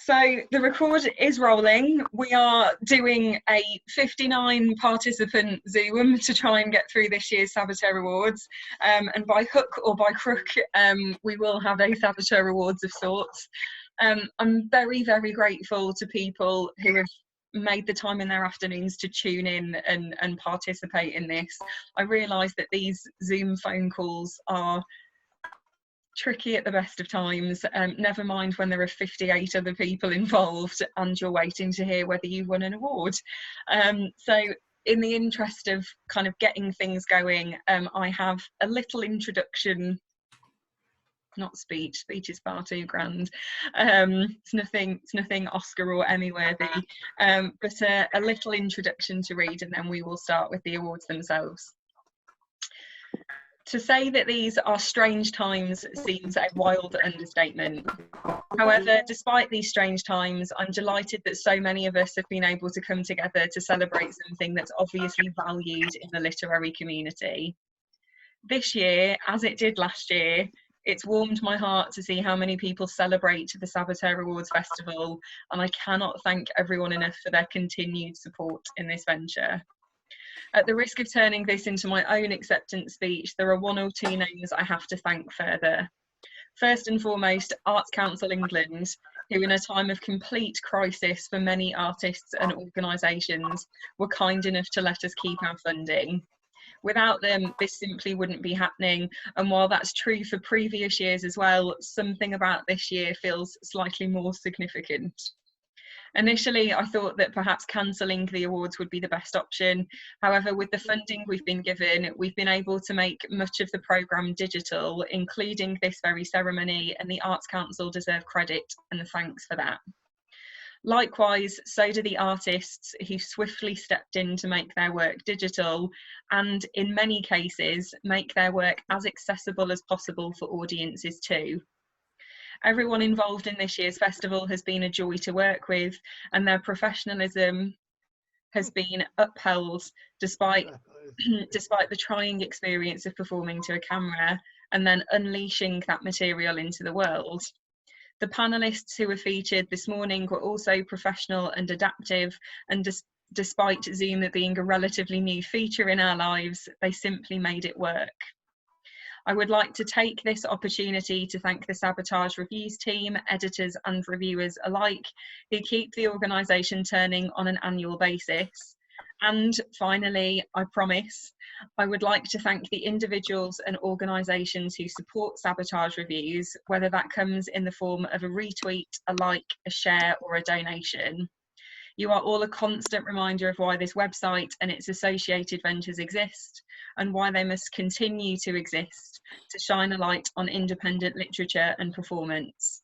So the record is rolling. We are doing a 59 participant Zoom to try and get through this year's Saboteur Awards. And by hook or by crook, we will have a Saboteur Awards of sorts. I'm very, very grateful to people who have made the time in their afternoons to tune in and participate in this. I realise that these Zoom phone calls are tricky at the best of times, never mind when there are 58 other people involved and you're waiting to hear whether you won an award. So in the interest of kind of getting things going, I have a little introduction, not speech is far too grand. It's nothing Oscar or Emmy worthy, but a little introduction to read, and then we will start with the awards themselves. To say that these are strange times seems a wild understatement. However, despite these strange times, I'm delighted that so many of us have been able to come together to celebrate something that's obviously valued in the literary community. This year, as it did last year, it's warmed my heart to see how many people celebrate the Saboteur Awards Festival, and I cannot thank everyone enough for their continued support in this venture. At the risk of turning this into my own acceptance speech, there are one or two names I have to thank further. First and foremost, Arts Council England, who in a time of complete crisis for many artists and organisations were kind enough to let us keep our funding. Without them, this simply wouldn't be happening, and while that's true for previous years as well, something about this year feels slightly more significant. Initially, I thought that perhaps cancelling the awards would be the best option. However, with the funding we've been given, we've been able to make much of the programme digital, including this very ceremony, and the Arts Council deserve credit and thanks for that. Likewise, so do the artists who swiftly stepped in to make their work digital, and in many cases, make their work as accessible as possible for audiences too. Everyone involved in this year's festival has been a joy to work with, and their professionalism has been upheld despite the trying experience of performing to a camera and then unleashing that material into the world. The panellists who were featured this morning were also professional and adaptive, and despite Zoom being a relatively new feature in our lives, they simply made it work. I would like to take this opportunity to thank the Sabotage Reviews team, editors and reviewers alike, who keep the organisation turning on an annual basis. And finally, I promise, I would like to thank the individuals and organisations who support Sabotage Reviews, whether that comes in the form of a retweet, a like, a share or a donation. You are all a constant reminder of why this website and its associated ventures exist, and why they must continue to exist to shine a light on independent literature and performance.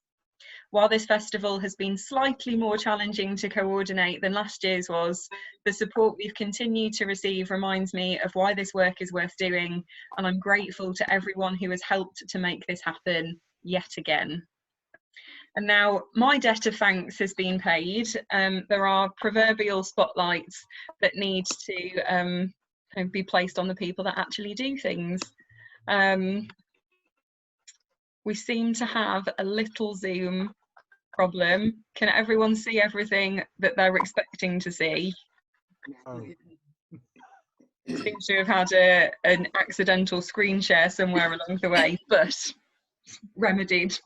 While this festival has been slightly more challenging to coordinate than last year's was, the support we've continued to receive reminds me of why this work is worth doing, and I'm grateful to everyone who has helped to make this happen yet again. And now my debt of thanks has been paid. There are proverbial spotlights that need to be placed on the people that actually do things. We seem to have a little Zoom problem. Can everyone see everything that they're expecting to see? Oh. Seems to have had an accidental screen share somewhere along the way, but remedied.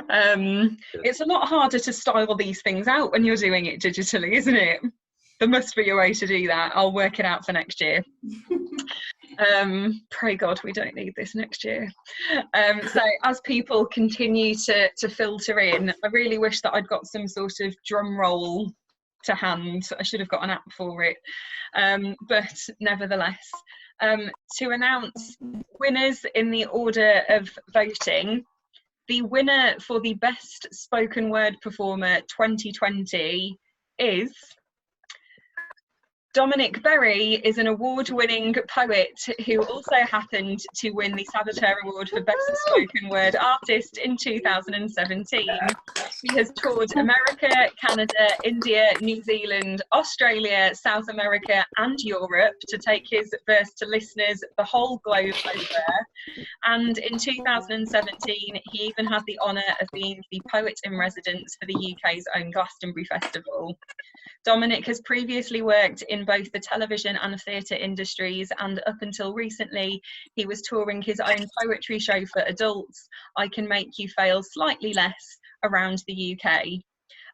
It's a lot harder to style these things out when you're doing it digitally, isn't it? There must be a way to do that. I'll work it out for next year. Pray God we don't need this next year. So as people continue to filter in, I really wish that I'd got some sort of drum roll to hand. I should have got an app for it. But nevertheless, to announce winners in the order of voting, the winner for the Best Spoken Word Performer 2020 is Dominic Berry is an award-winning poet who also happened to win the Saboteur Award for Best Spoken Word Artist in 2017. He has toured America, Canada, India, New Zealand, Australia, South America and Europe to take his verse to listeners the whole globe over. And in 2017, he even had the honour of being the Poet in Residence for the UK's own Glastonbury Festival. Dominic has previously worked in both the television and theatre industries, and up until recently, he was touring his own poetry show for adults, I Can Make You Fail Slightly Less, around the UK.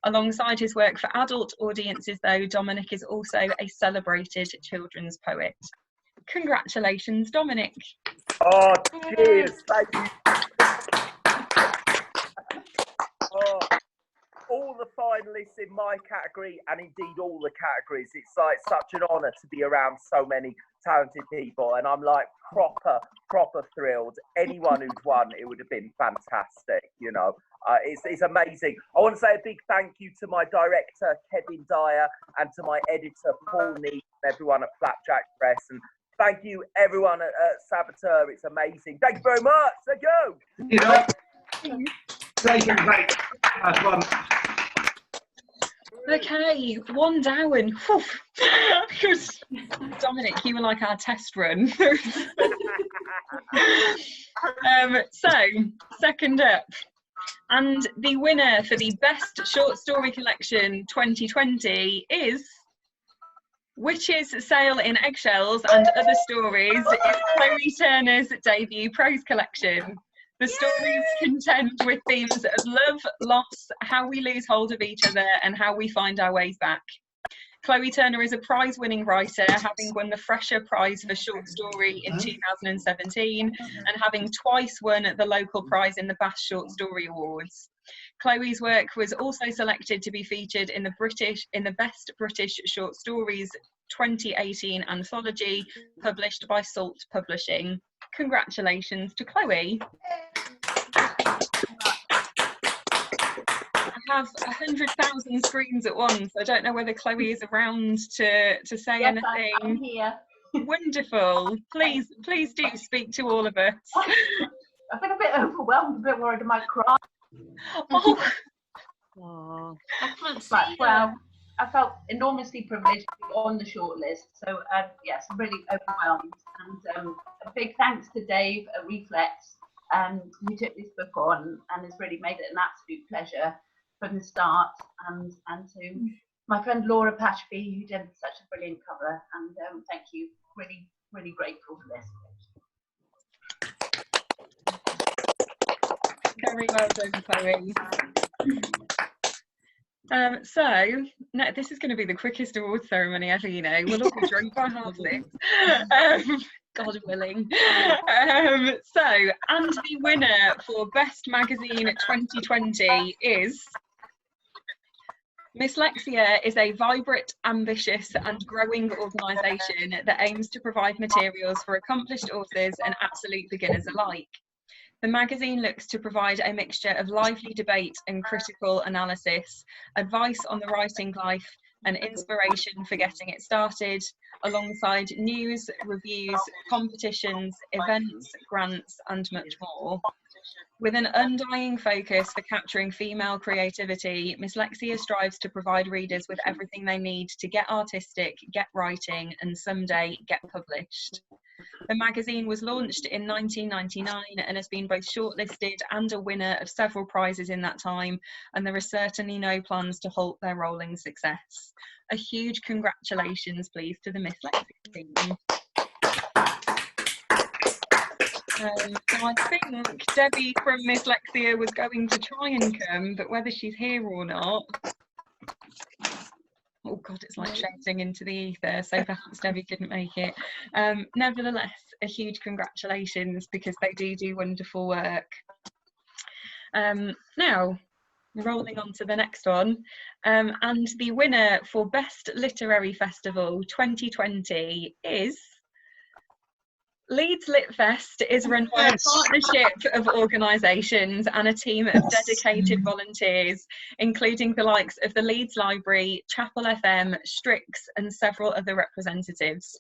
Alongside his work for adult audiences, though, Dominic is also a celebrated children's poet. Congratulations, Dominic. Oh, cheers. Thank you. Oh, all the finalists in my category, and indeed all the categories, it's like such an honour to be around so many talented people, and I'm like proper thrilled. Anyone who'd won, it would have been fantastic, you know. It's amazing. I want to say a big thank you to my director, Kevin Dyer, and to my editor, Paul Neat, and everyone at Flapjack Press, and thank you everyone at Saboteur. It's amazing. Thank you very much. Thank you. You know, great. That's one. Okay, one down. Dominic, you were like our test run. So, second up, and the winner for the Best Short Story Collection 2020 is Witches Sail in Eggshells and Other Stories, is Chloe Turner's debut prose collection. The stories contend with themes of love, loss, how we lose hold of each other, and how we find our ways back. Chloe Turner is a prize-winning writer, having won the Fresher Prize for Short Story in 2017, and having twice won the local prize in the Bath Short Story Awards. Chloe's work was also selected to be featured in the Best British Short Stories 2018 anthology, published by Salt Publishing. Congratulations to Chloe. I have 100,000 screens at once. I don't know whether Chloe is around to say anything. I'm here. Wonderful. Please do speak to all of us. I've been a bit overwhelmed, a bit worried I might cry. Oh. But, well, I felt enormously privileged to be on the shortlist. So yes, I'm really overwhelmed. And a big thanks to Dave at Reflex, who took this book on and has really made it an absolute pleasure from the start. And to my friend Laura Pashby, who did such a brilliant cover. And thank you. Really grateful for this. Very well done, Chloe. So, no, this is going to be the quickest award ceremony ever, you know. We'll all be drunk by half six. God willing. So, and the winner for Best Magazine 2020 is... Miss Lexia is a vibrant, ambitious and growing organisation that aims to provide materials for accomplished authors and absolute beginners alike. The magazine looks to provide a mixture of lively debate and critical analysis, advice on the writing life, and inspiration for getting it started, alongside news, reviews, competitions, events, grants, and much more. With an undying focus for capturing female creativity, Miss Lexia strives to provide readers with everything they need to get artistic, get writing, and someday get published. The magazine was launched in 1999 and has been both shortlisted and a winner of several prizes in that time, and there are certainly no plans to halt their rolling success. A huge congratulations, please, to the Miss Lexia team. So I think Debbie from Miss Lexia was going to try and come, but whether she's here or not... Oh God, it's like shouting into the ether, so perhaps Debbie couldn't make it. Nevertheless, a huge congratulations, because they do wonderful work. Now, rolling on to the next one, and the winner for Best Literary Festival 2020 is Leeds Lit Fest is run by a partnership of organisations and a team of dedicated volunteers, including the likes of the Leeds Library, Chapel FM, Strix and several other representatives.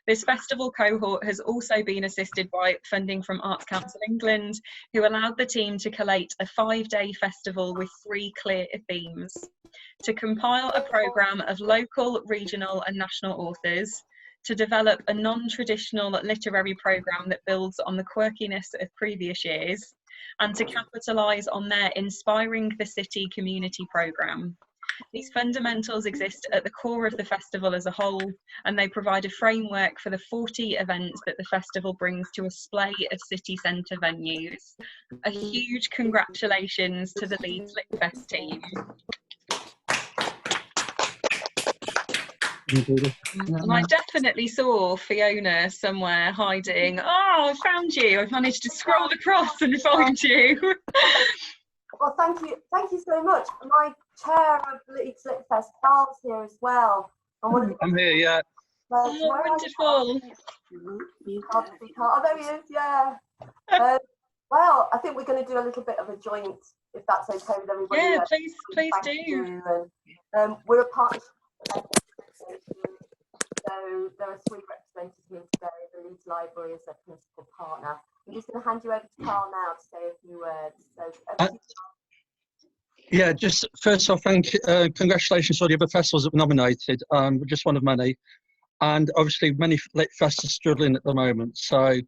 This festival cohort has also been assisted by funding from Arts Council England, who allowed the team to collate a 5-day festival with 3 clear themes: to compile a programme of local, regional and national authors, to develop a non-traditional literary programme that builds on the quirkiness of previous years, and to capitalise on their Inspiring the City community programme. These fundamentals exist at the core of the festival as a whole, and they provide a framework for the 40 events that the festival brings to a splay of city centre venues. A huge congratulations to the Leeds Lit Fest team. And I definitely saw Fiona somewhere hiding. Oh, I found you. I've managed to scroll across and find you. Well, thank you so much. My chair of Leeds Lit Fest, Carl's here as well. I'm here, yeah. Oh, wonderful. Oh, there he is, yeah. Well, I think we're going to do a little bit of a joint, if that's okay with everybody. Yeah, please do. And, we're a partnership. So there are 3 representatives here today. The Leeds Library is a principal partner. I'm just going to hand you over to Carl now to say a few words. So, yeah, just first off, congratulations to all the other festivals that were nominated. We're just one of many. And obviously many lit fests are struggling at the moment. So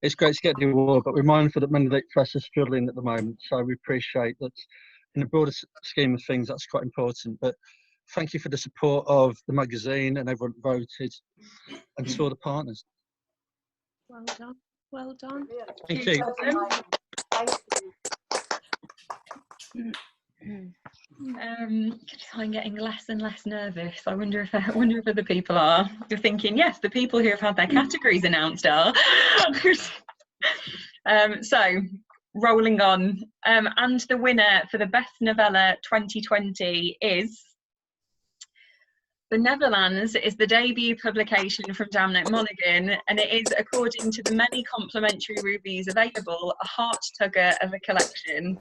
it's great to get the award, but we're mindful that many lit fests are struggling at the moment. So we appreciate that in the broader scheme of things, that's quite important. But thank you for the support of the magazine and everyone voted, and to all the partners. Well done. Well done. Thank you. I'm getting less and less nervous. I wonder if other people are. You're thinking, yes, the people who have had their categories announced are. So, rolling on. And the winner for the Best Novella 2020 is The Netherlands is the debut publication from Damnet Monaghan, and it is, according to the many complimentary reviews available, a heart-tugger of a collection.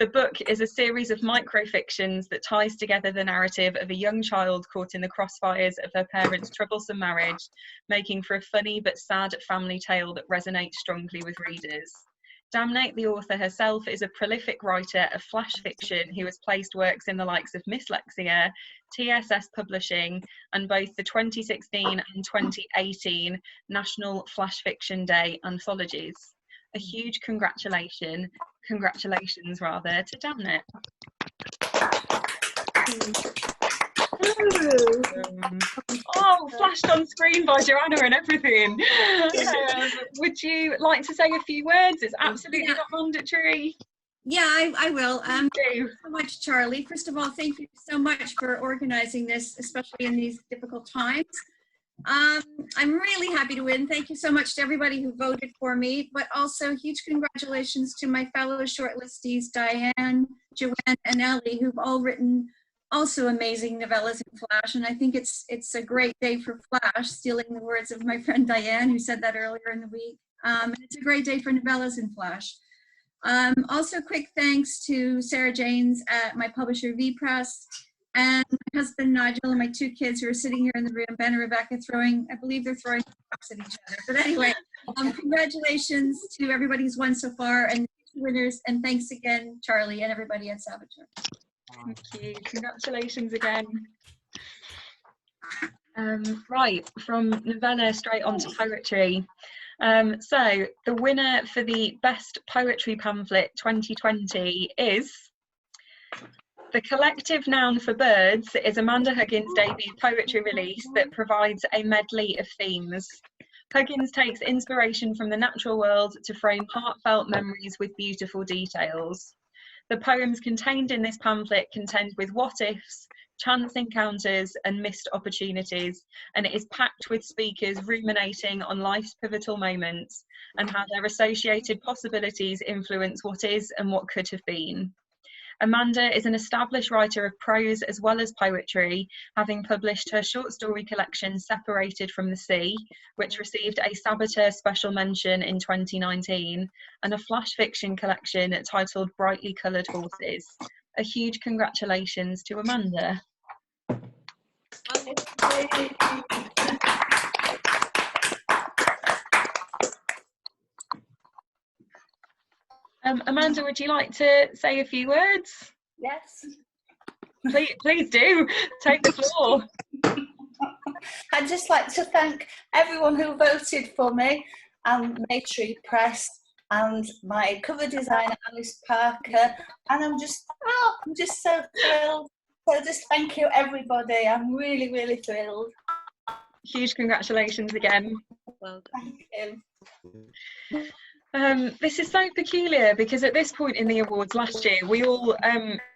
The book is a series of microfictions that ties together the narrative of a young child caught in the crossfires of her parents' troublesome marriage, making for a funny but sad family tale that resonates strongly with readers. Damnate, the author herself, is a prolific writer of flash fiction who has placed works in the likes of Mislexia, TSS Publishing, and both the 2016 and 2018 National Flash Fiction Day anthologies. A huge congratulations to Damnate. Oh, flashed on screen by Joanna and everything. Would you like to say a few words? It's absolutely not mandatory. Yeah, I will. Thank you so much, Charlie. First of all, thank you so much for organizing this, especially in these difficult times. I'm really happy to win. Thank you so much to everybody who voted for me, but also huge congratulations to my fellow shortlistees, Diane, Joanne, and Ellie, who've all written also amazing novellas in Flash. And I think it's a great day for Flash, stealing the words of my friend Diane, who said that earlier in the week. And it's a great day for novellas in Flash. Also, quick thanks to Sarah Janes at my publisher V Press, and my husband Nigel and my 2 kids who are sitting here in the room, Ben and Rebecca, I believe they're throwing rocks at each other. But anyway, congratulations to everybody who's won so far and the winners, and thanks again, Charlie, and everybody at Saboteur. Thank you. Congratulations again. Right, from novella straight on to poetry. So the winner for the Best Poetry Pamphlet 2020 is The Collective Noun for Birds is Amanda Huggins' debut poetry release that provides a medley of themes. Huggins takes inspiration from the natural world to frame heartfelt memories with beautiful details. The poems contained in this pamphlet contend with what-ifs, chance encounters and missed opportunities, and it is packed with speakers ruminating on life's pivotal moments and how their associated possibilities influence what is and what could have been. Amanda is an established writer of prose as well as poetry, having published her short story collection Separated from the Sea, which received a Saboteur special mention in 2019, and a flash fiction collection titled Brightly Coloured Horses. A huge congratulations to Amanda. Amanda, would you like to say a few words? Yes. Please do. Take the floor. I'd just like to thank everyone who voted for me, and Maytree Press, and my cover designer Alice Parker, and I'm just so thrilled. So just thank you everybody. I'm really, really thrilled. Huge congratulations again. Well done. Thank you. This is so peculiar because at this point in the awards last year, we all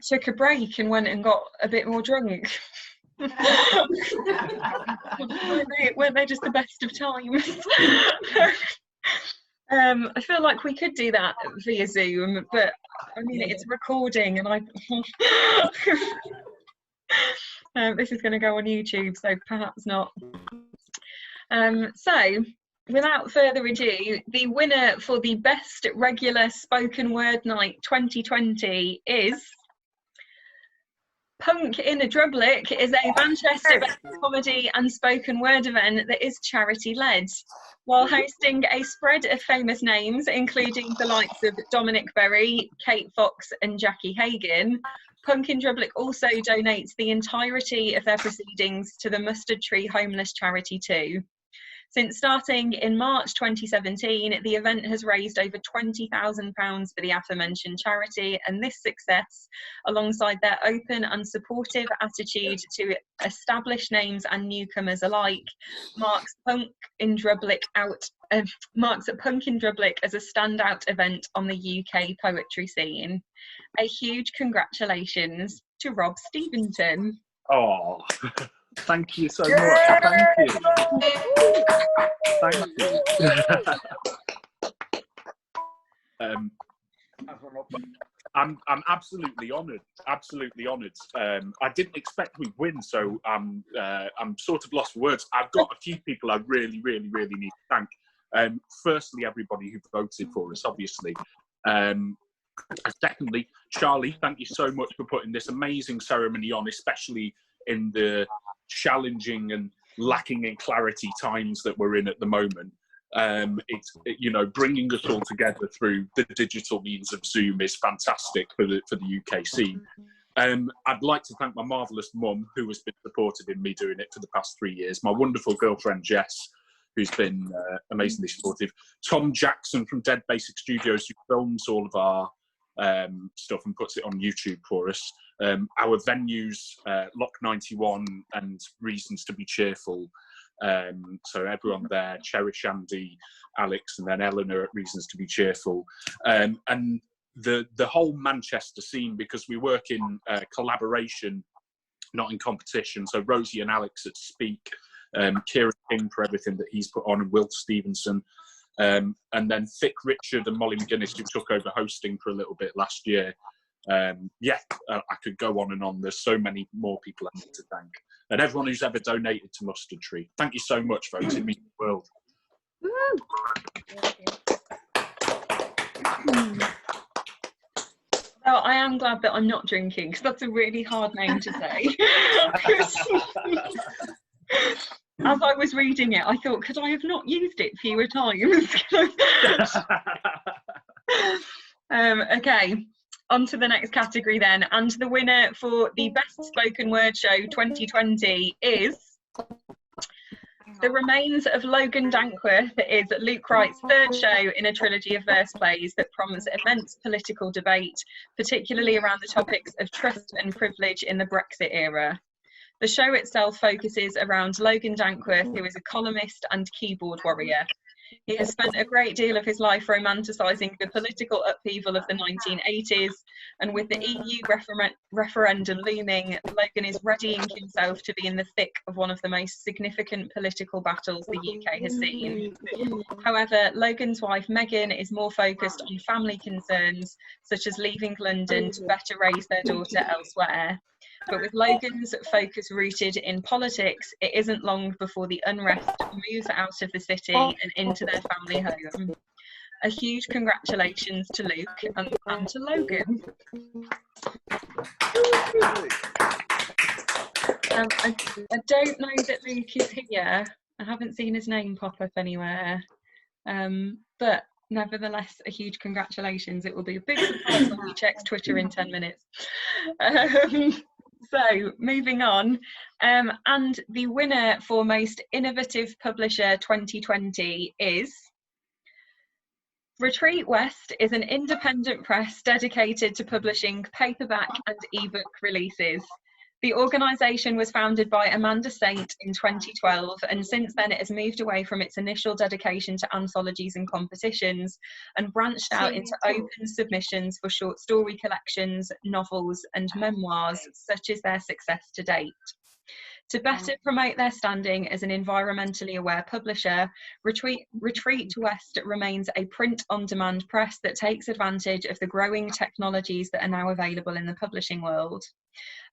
took a break and went and got a bit more drunk. weren't they just the best of times? I feel like we could do that via Zoom, but I mean, it's recording and this is going to go on YouTube, so perhaps not. So, without further ado, the winner for the Best Regular Spoken Word Night 2020 is Punk in a Drublic is a Manchester-based comedy and spoken word event that is charity-led. While hosting a spread of famous names, including the likes of Dominic Berry, Kate Fox and Jackie Hagan, Punk in Drublic also donates the entirety of their proceedings to the Mustard Tree Homeless Charity too. Since starting in March 2017, the event has raised over £20,000 for the aforementioned charity, and this success, alongside their open and supportive attitude to established names and newcomers alike, marks Punk in Drublic as a standout event on the UK poetry scene. A huge congratulations to Rob Stevenson. Oh. Thank you so much. Thank you. Thank you. I'm absolutely honoured. Absolutely honoured. I didn't expect we'd win, so I'm sort of lost for words. I've got a few people I really need to thank. Firstly, everybody who voted for us, obviously. Secondly, Charlie, thank you so much for putting this amazing ceremony on, especially in the challenging and lacking in clarity times that we're in at the moment. Bringing us all together through the digital means of Zoom is fantastic for the UK scene. I'd like to thank my marvellous mum, who has been supportive in me doing it for the past 3 years, my wonderful girlfriend Jess, who's been amazingly supportive, Tom Jackson from Dead Basic Studios, who films all of our stuff and puts it on YouTube for us, our venues, Lock 91 and Reasons to Be Cheerful, so everyone there, Cherish, Andy, Alex, and then Eleanor at Reasons to Be Cheerful, and the whole Manchester scene, because we work in collaboration, not in competition. So Rosie and Alex at Speak, Kieran King for everything that he's put on, and Will Stevenson, and then Thick Richard and Molly McGuinness, who took over hosting for a little bit last year. I could go on and on. There's so many more people I need to thank, and everyone who's ever donated to Mustard Tree. Thank you so much, folks. It means the world. Well, I am glad that I'm not drinking, because that's a really hard name to say. As I was reading it, I thought, could I have not used it fewer times? Okay, on to the next category then. And the winner for the Best Spoken Word Show 2020 is The Remains of Logan Dankworth. Is Luke Wright's third show in a trilogy of verse plays that promise immense political debate, particularly around the topics of trust and privilege in the Brexit era. The show itself focuses around Logan Dankworth, who is a columnist and keyboard warrior. He has spent a great deal of his life romanticising the political upheaval of the 1980s, and with the EU referendum looming, Logan is readying himself to be in the thick of one of the most significant political battles the UK has seen. However, Logan's wife Megan is more focused on family concerns, such as leaving London to better raise their daughter elsewhere. But with Logan's focus rooted in politics, it isn't long before the unrest moves out of the city and into their family home. A huge congratulations to Luke and to Logan. I don't know that Luke is here. I haven't seen his name pop up anywhere. But nevertheless, a huge congratulations. It will be a big surprise when he checks Twitter in 10 minutes. So, moving on, and the winner for Most Innovative Publisher 2020 is Retreat West is an independent press dedicated to publishing paperback and ebook releases. The organisation was founded by Amanda Saint in 2012, and since then it has moved away from its initial dedication to anthologies and competitions and branched out into open submissions for short story collections, novels and memoirs, such as their success to date. To better promote their standing as an environmentally aware publisher, Retreat West remains a print-on-demand press that takes advantage of the growing technologies that are now available in the publishing world.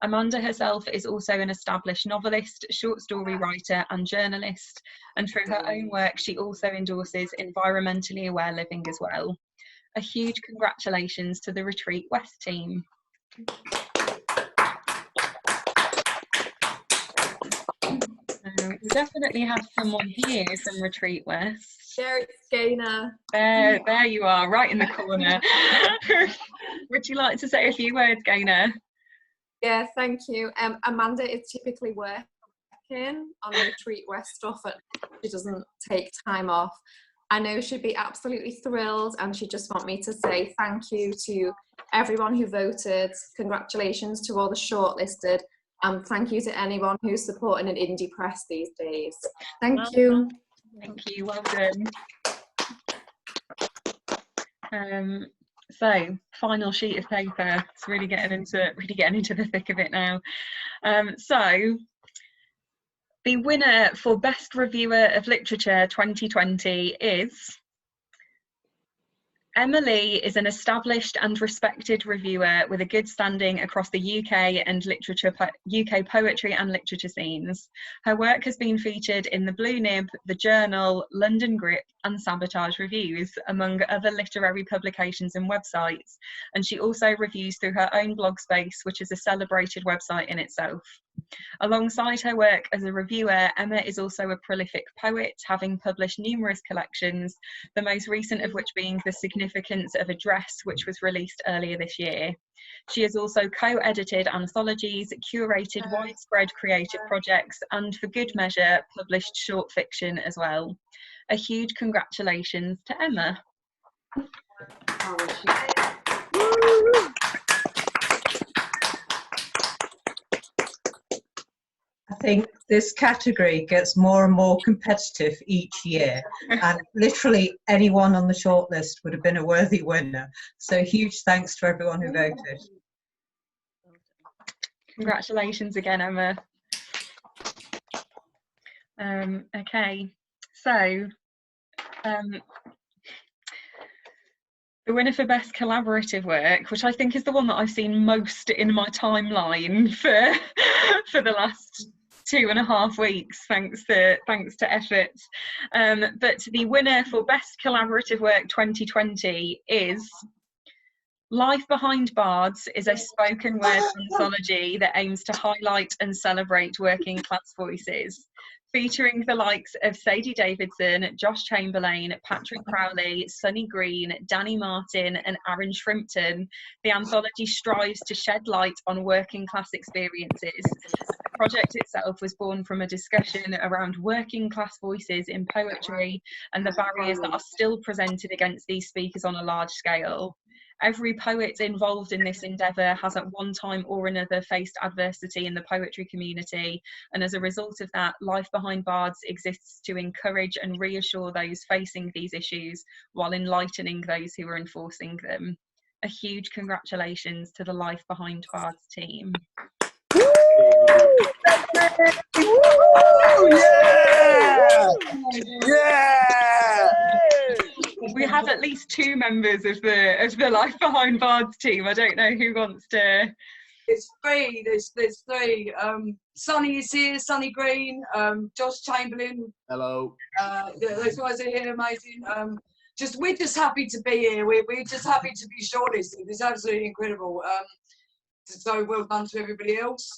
Amanda herself is also an established novelist, short story writer and journalist, and through her own work she also endorses environmentally aware living as well. A huge congratulations to the Retreat West team. We definitely have someone here from Retreat West. There it's Gaynor. There you are, right in the corner. Would you like to say a few words, Gaynor? Yeah, thank you. Amanda is typically working on Retreat West stuff, and she doesn't take time off. I know she'd be absolutely thrilled, and she just want me to say thank you to everyone who voted. Congratulations to all the shortlisted. Thank you to anyone who's supporting an indie press these days. Thank you. Thank you, well done. So, final sheet of paper. It's really getting into the thick of it now. So, the winner for Best Reviewer of Literature 2020 is Emily is an established and respected reviewer with a good standing across the UK and UK poetry and literature scenes. Her work has been featured in the Blue Nib, The Journal, London Grip and Sabotage Reviews, among other literary publications and websites, and she also reviews through her own blog space, which is a celebrated website in itself. Alongside her work as a reviewer, Emma is also a prolific poet, having published numerous collections, the most recent of which being The Significance of a Dress, which was released earlier this year. She has also co-edited anthologies, curated widespread creative projects, and for good measure, published short fiction as well. A huge congratulations to Emma. I think this category gets more and more competitive each year, and literally anyone on the shortlist would have been a worthy winner. So huge thanks to everyone who voted. Congratulations again, Emma. Okay, so the winner for Best Collaborative Work, which I think is the one that I've seen most in my timeline for the last 2.5 weeks, thanks to efforts. But the winner for Best Collaborative Work 2020 is Life Behind Bards is a spoken word anthology that aims to highlight and celebrate working class voices. Featuring the likes of Sadie Davidson, Josh Chamberlain, Patrick Crowley, Sonny Green, Danny Martin and Aaron Shrimpton, the anthology strives to shed light on working class experiences. The project itself was born from a discussion around working class voices in poetry and the barriers that are still presented against these speakers on a large scale. Every poet involved in this endeavour has at one time or another faced adversity in the poetry community, and as a result of that, Life Behind Bards exists to encourage and reassure those facing these issues while enlightening those who are enforcing them. A huge congratulations to the Life Behind Bards team. Yeah! We had at least 2 members of the Life Behind Bards team. I don't know who wants to. It's 3. There's 3. Sonny is here. Sonny Green. Josh Chamberlain. Hello. Yeah, those guys are here. Amazing. We're just happy to be here. We're just happy to be shortlisted. It's absolutely incredible. So well done to everybody else.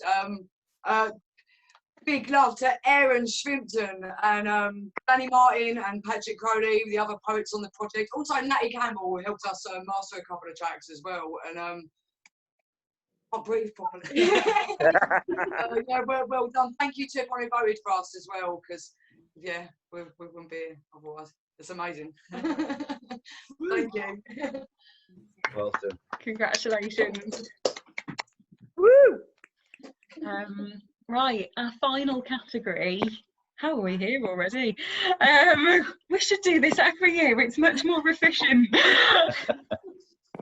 Big love to Aaron Shrimpton and Danny Martin and Patrick Crowley, the other poets on the project. Also Natty Campbell, who helped us master a couple of tracks as well. And can't breathe properly. Yeah, well done. Thank you to everyone who voted for us as well, because yeah, we wouldn't be here otherwise. It's amazing. Thank you. Well done. Congratulations. Woo! Right, our final category. How are we here already? We should do this every year. It's much more efficient.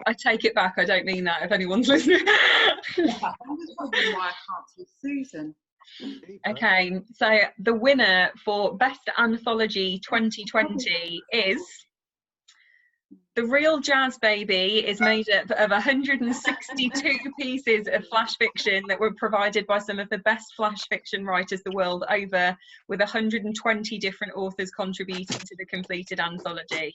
I take it back. I don't mean that, if anyone's listening. I'm just wondering why I can't see Susan. Okay, so the winner for Best Anthology 2020 is The Real Jazz Baby. Is made up of 162 pieces of flash fiction that were provided by some of the best flash fiction writers the world over, with 120 different authors contributing to the completed anthology.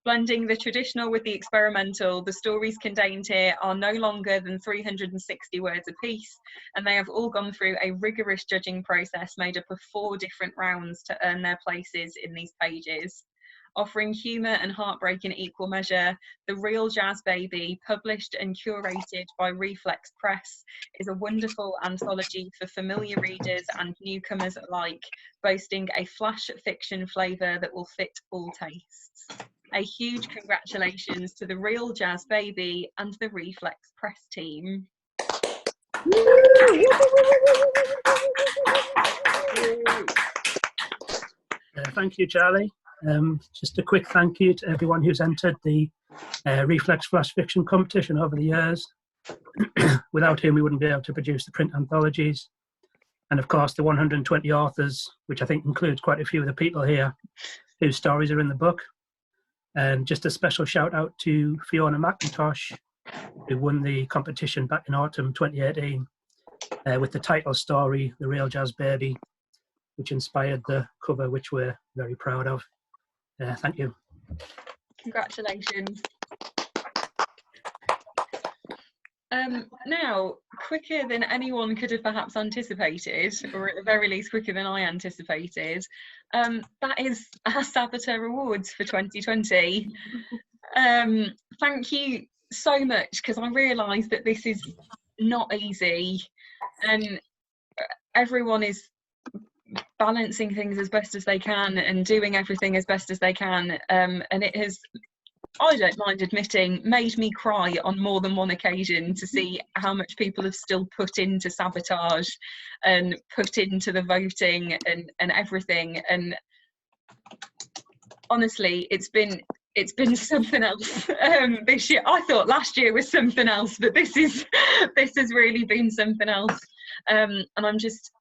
Blending the traditional with the experimental, the stories contained here are no longer than 360 words apiece, and they have all gone through a rigorous judging process made up of 4 different rounds to earn their places in these pages. Offering humour and heartbreak in equal measure, The Real Jazz Baby, published and curated by Reflex Press, is a wonderful anthology for familiar readers and newcomers alike, boasting a flash fiction flavour that will fit all tastes. A huge congratulations to The Real Jazz Baby and the Reflex Press team. Thank you, Charlie. Just a quick thank you to everyone who's entered the Reflex Flash Fiction competition over the years, without whom we wouldn't be able to produce the print anthologies. And of course, the 120 authors, which I think includes quite a few of the people here whose stories are in the book. And just a special shout out to Fiona McIntosh, who won the competition back in autumn 2018 with the title story, The Real Jazz Baby, which inspired the cover, which we're very proud of. Thank you. Congratulations. Now, quicker than anyone could have perhaps anticipated, or at the very least quicker than I anticipated, that is our Saboteur Awards for 2020. Thank you so much, because I realise that this is not easy, and everyone is balancing things as best as they can and doing everything as best as they can, and it has, I don't mind admitting, made me cry on more than one occasion to see how much people have still put into Sabotage and put into the voting and everything. And honestly, it's been something else this year. I thought last year was something else, but this has really been something else. And I'm just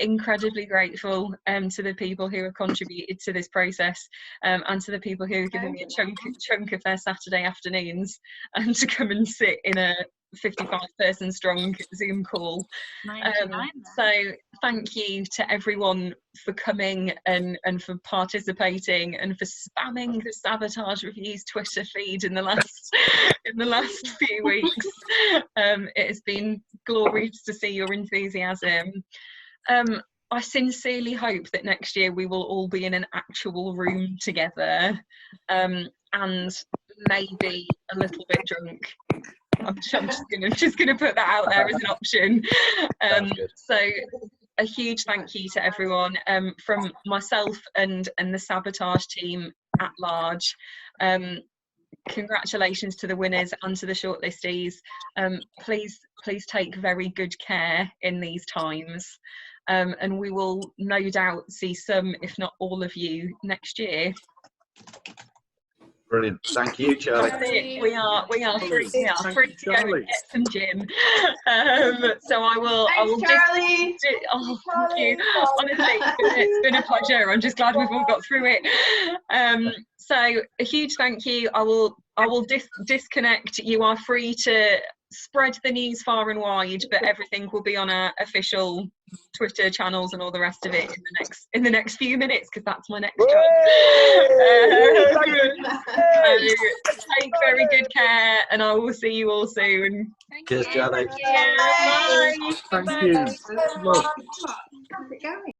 incredibly grateful to the people who have contributed to this process, and to the people who have given me a chunk of their Saturday afternoons to come and sit in a 55-person strong Zoom call. So thank you to everyone for coming and for participating and for spamming the Sabotage Reviews Twitter feed in the last few weeks. It has been glorious to see your enthusiasm. I sincerely hope that next year we will all be in an actual room together, and maybe a little bit drunk. I'm just gonna put that out there as an option. So a huge thank you to everyone, from myself and the Sabotage team at large. congratulations to the winners and to the shortlistees. Please take very good care in these times, and we will no doubt see some, if not all of you, next year. Brilliant. Thank you, Charlie. We are free to go and get some gym. So I will. Charlie. Thank you. Honestly, it's been a pleasure. I'm just glad we've all got through it. So a huge thank you. I will disconnect. You are free to spread the news far and wide, but everything will be on our official Twitter channels and all the rest of it in the next few minutes, because that's my next job. Take very good care, and I will see you all soon. Cheers, Charlie. Bye. Thank you. How's it going?